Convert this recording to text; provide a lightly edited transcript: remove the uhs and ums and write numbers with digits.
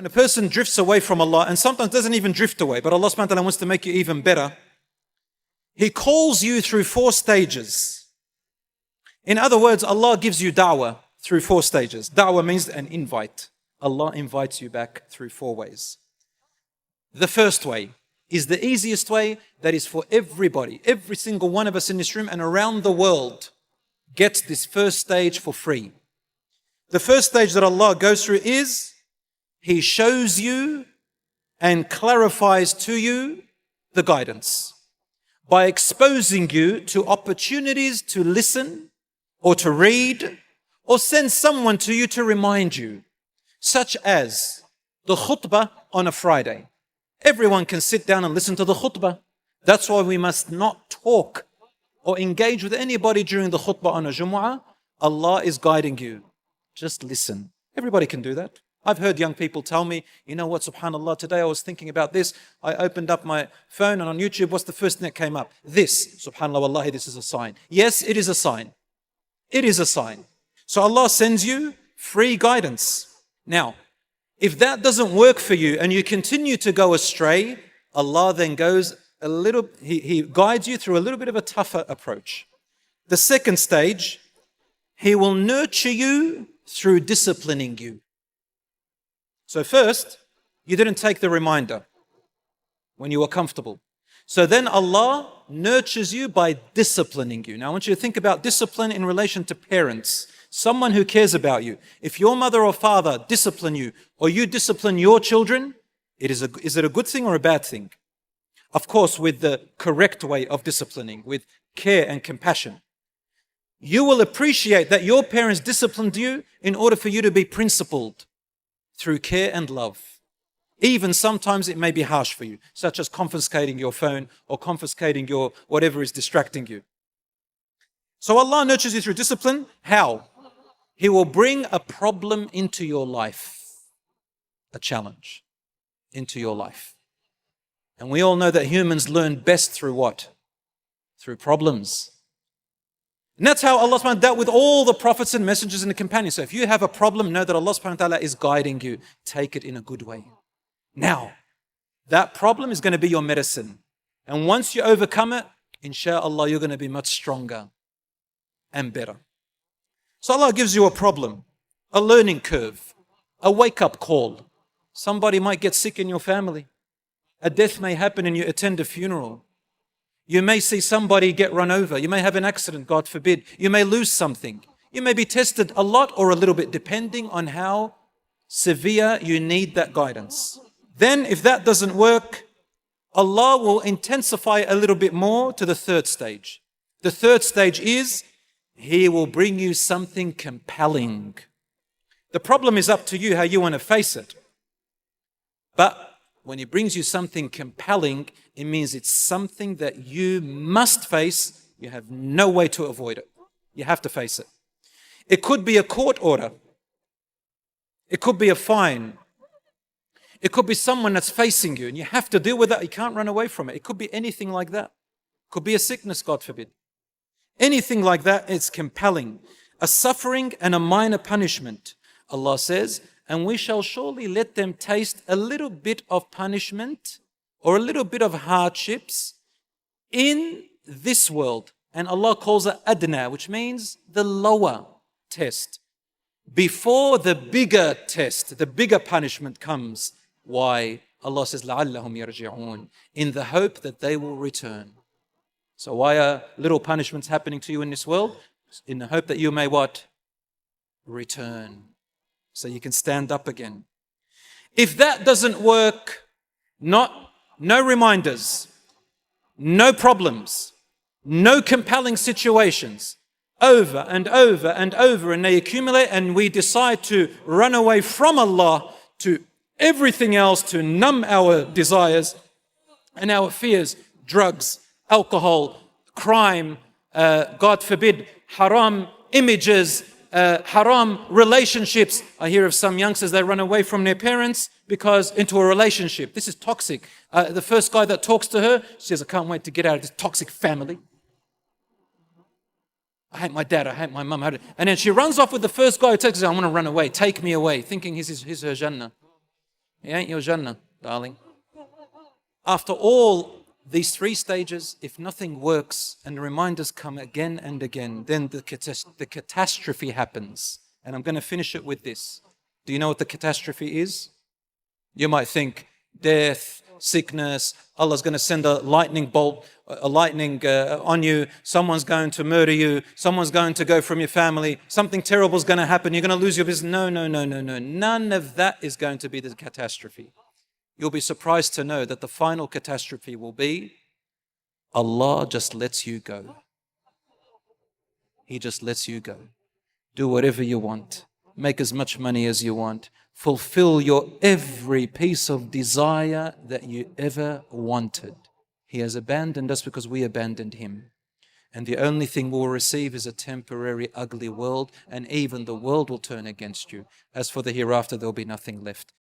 When a person drifts away from Allah, and sometimes doesn't even drift away, but Allah subhanahu wa ta'ala wants to make you even better, He calls you through 4 stages. In other words, Allah gives you da'wah through 4 stages. Da'wah means an invite. Allah invites you back through 4 ways. The first way is the easiest way, that is for everybody. Every single one of us in this room and around the world gets this first stage for free. The first stage that Allah goes through is He shows you and clarifies to you the guidance by exposing you to opportunities to listen or to read or send someone to you to remind you, such as the khutbah on a Friday. Everyone can sit down and listen to the khutbah. That's why we must not talk or engage with anybody during the khutbah on a Jumu'ah. Allah is guiding you. Just listen. Everybody can do that. I've heard young people tell me, you know what, subhanAllah, today I was thinking about this. I opened up my phone and on YouTube, what's the first thing that came up? This. SubhanAllah, wallahi, this is a sign. Yes, it is a sign. It is a sign. So Allah sends you free guidance. Now, if that doesn't work for you and you continue to go astray, Allah then goes a little, He guides you through a little bit of a tougher approach. The second stage, He will nurture you through disciplining you. So first, you didn't take the reminder when you were comfortable. So then Allah nurtures you by disciplining you. Now I want you to think about discipline in relation to parents. Someone who cares about you. If your mother or father discipline you, or you discipline your children, is it a good thing or a bad thing? Of course, with the correct way of disciplining, with care and compassion. You will appreciate that your parents disciplined you in order for you to be principled through care and love. Even sometimes it may be harsh for you, such as confiscating your phone or confiscating your whatever is distracting you. So Allah nurtures you through discipline. How? He will bring a problem into your life, a challenge into your life. And we all know that humans learn best through what? Through problems. And that's how Allah subhanahu wa ta'ala dealt with all the prophets and messengers and the companions. So if you have a problem, know that Allah subhanahu wa ta'ala is guiding you. Take it in a good way. Now, that problem is going to be your medicine. And once you overcome it, inshallah, you're going to be much stronger and better. So Allah gives you a problem, a learning curve, a wake-up call. Somebody might get sick in your family. A death may happen and you attend a funeral. You may see somebody get run over. You may have an accident, God forbid. You may lose something. You may be tested a lot or a little bit, depending on how severe you need that guidance. Then, if that doesn't work, Allah will intensify a little bit more to the third stage. The third stage is, He will bring you something compelling. The problem is up to you how you want to face it. But when He brings you something compelling, it means it's something that you must face. You have no way to avoid it. You have to face it. It could be a court order. It could be a fine. It could be someone that's facing you and you have to deal with that. You can't run away from it. It could be anything like that. It could be a sickness, God forbid. Anything like that, it's compelling. A suffering and a minor punishment. Allah says, and we shall surely let them taste a little bit of punishment or a little bit of hardships in this world. And Allah calls it adna, which means the lower test. Before the bigger test, the bigger punishment comes. Why? Allah says, لَعَلَّهُمْ يَرْجِعُونَ, in the hope that they will return. So why are little punishments happening to you in this world? In the hope that you may what? Return. So you can stand up again. If that doesn't work, no reminders, no problems, no compelling situations, over and over and over, and they accumulate, and we decide to run away from Allah to everything else to numb our desires and our fears, drugs, alcohol, crime, God forbid, haram images, haram relationships. I hear of some youngsters, they run away from their parents because into a relationship. This is toxic. The first guy that talks to her, she says, I can't wait to get out of this toxic family. I hate my dad, I hate my mum. And then she runs off with the first guy who takes her, I want to run away, take me away, thinking he's her Jannah. He ain't your Jannah, darling. After all these three stages, if nothing works and reminders come again and again, then the catastrophe happens. And I'm going to finish it with this. Do you know what the catastrophe is? You might think death, sickness, Allah's going to send a lightning bolt, a lightning on you, someone's going to murder you, someone's going to go from your family, something terrible is going to happen, you're going to lose your business. No. None of that is going to be the catastrophe. You'll be surprised to know that the final catastrophe will be Allah just lets you go. He just lets you go. Do whatever you want. Make as much money as you want. Fulfill your every piece of desire that you ever wanted. He has abandoned us because we abandoned Him. And the only thing we'll receive is a temporary, ugly world, and even the world will turn against you. As for the hereafter, there'll be nothing left.